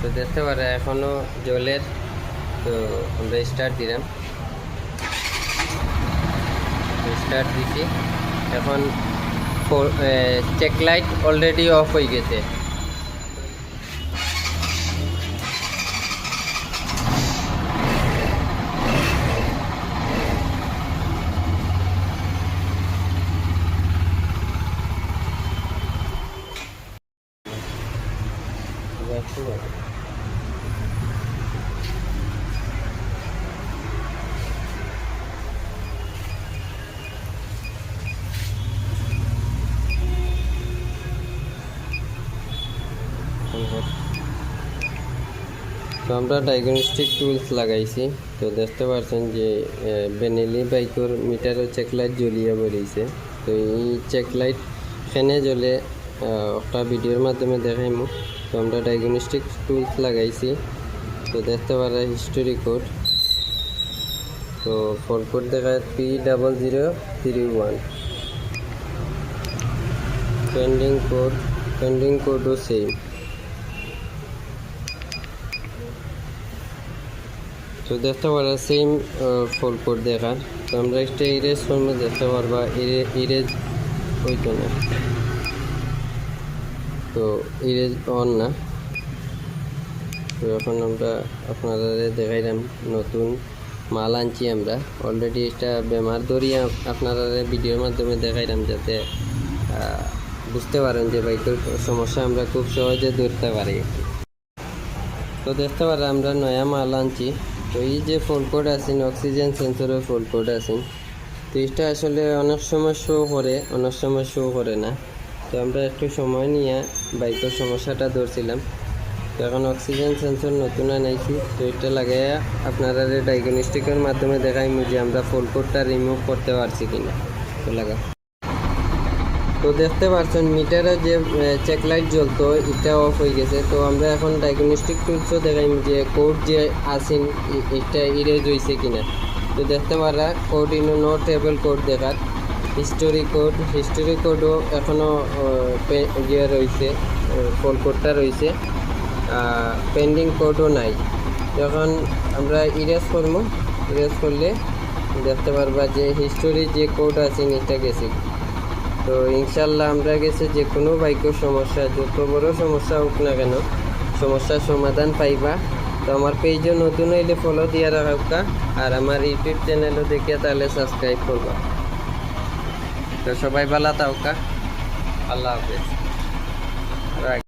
তো দেখতে পারে এখনো জলের। তো আমরা স্টার্ট দিলাম, স্টার্ট দিছি। এখন চেক লাইট অলরেডি অফ হয়ে গেছে। তো আমরা ডায়াগনস্টিক টুলস লাগাইছি। তো দেখতে পাচ্ছেন যে বেনেলি বাইকের মিটারের চেক লাইট জ্বলিয়ে বেরিয়েছে। তো এই চেক লাইট ফ্যানে জ্বলে একটা ভিডিওর মাধ্যমে দেখাইমু। তো আমরা ডায়াগনস্টিক টুলস লাগাইছি। তো দেখতে পারা হিস্টোরি কোড। তো ফল কোড দেখায় P0031। পেন্ডিং কোডও সেম। তো দেখতে পারা সেম ফল কোড দেখার। তো আমরা একটা ইরেজ ফর্মে দেখতে পারবা ইরেজ হইতো না। তো ইরেজ অন না। তো এখন আমরা আপনারা দেখাইলাম নতুন মাল আনছি আমরা অলরেডি। এটা বেমার ধরিয়ে আপনারা ভিডিওর মাধ্যমে দেখাইলাম যাতে বুঝতে পারেন যে বাইকের সমস্যা আমরা খুব সহজে ধরতে পারি। তো দেখতে পারেন আমরা নয়া মাল আনছি। তো এই যে ফল কোড আছেন অক্সিজেন সেন্সরের ফল কোড আছেন। তো এটা আসলে অনেক সময় শো করে, অনেক সময় শো করে না। তো আমরা একটু সময় নিয়ে বাইকের সমস্যাটা ধরছিলাম। তো এখন অক্সিজেন সেন্সর নতুন আনাইছি। তো এটা লাগাইয়া আপনারা ডায়াগনস্টিকের মাধ্যমে দেখাইমু যে আমরা ফল কোডটা রিমুভ করতে পারছি কিনা। তো লাগা। তো দেখতে পাচ্ছেন মিটারে যে চেক লাইট জ্বলতো এটা অফ হয়ে গেছে। তো আমরা এখন ডায়াগনস্টিক টুলসও দেখাইমু যে কোড যে আসেন এটা ইরেজ হয়েছে কিনা। তো দেখতে পারা কোড নো টেবল কোড দেখার হিস্টোরি কোডও এখনও ইয়ে রয়েছে, ফল কোডটা রয়েছে। পেন্ডিং কোডও নাই। যখন আমরা ইরেজ করবো, ইরেজ করলে দেখতে পারবা যে হিস্টোরি যে কোড আছে এটা গেছে। তো ইনশাল্লাহ আমরা গেছে যে কোনো বাইকের সমস্যা যত বড় সমস্যা হোক না কেন সমস্যার সমাধান পাইবা। তো আমার পেজও নতুন হইলে ফলো দিয়ে রাখা, আর আমার ইউটিউব চ্যানেলও দেখিয়া তাহলে সাবস্ক্রাইব করবা। তো সবাই ভালো থাকা, আল্লাহ হাফেজ।